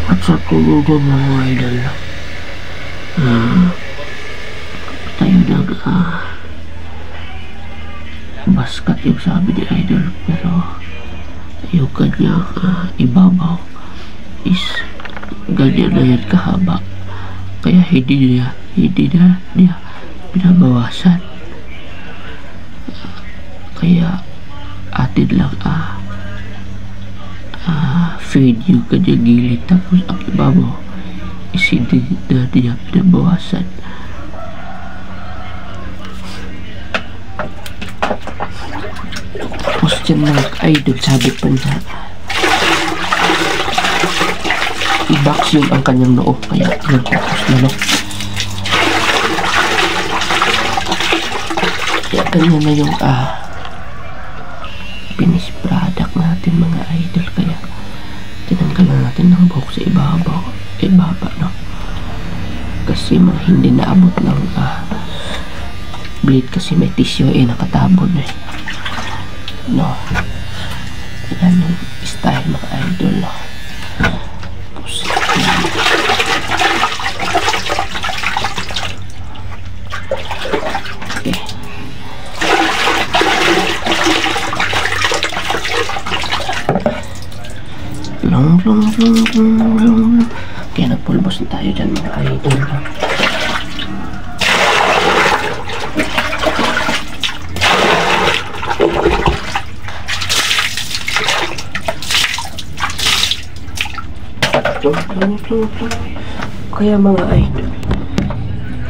What's up ko dyan mga idol? Tayo nag baskat yung sabi ni idol, pero yung kanyang ibabaw is ganyan na yan kahaba, kaya hindi na niya pinabawasan. Kaya atin lang fade yung kanyang gilid, tapos ang ibabaw is hindi na niya pinabawasan. Tapos dyan mga idol, sabi pa niya i-vacuum ang kanyang noo, kaya nagpapos na no. Kaya ganyan na yung finished product natin mga idol. Kaya tinanggalan natin ng buhok sa ibaba no, kasi hindi naabot ng blade, kasi may tissue nakatabon no. Yan yung style mga idol no. Okay. Long. Kaya nagpulbos na tayo dyan mga idol. Kaya mga idol,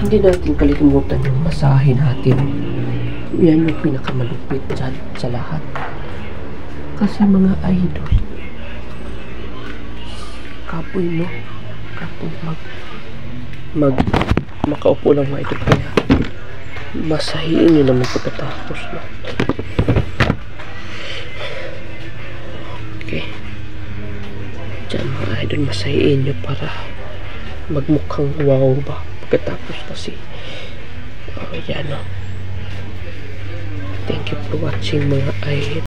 hindi natin kalimutan yung masahe natin. Yan yung pinakamalupit dyan sa lahat. Kasi mga idol, kapoy no, kapoy makaupo lang mga idol. Kaya masahiin nyo naman pagkatapos no. Okay, dyan mga idol, masahiin nyo para magmukhang wow ba pagkatapos. Kasi yan no. Thank you for watching mga idol.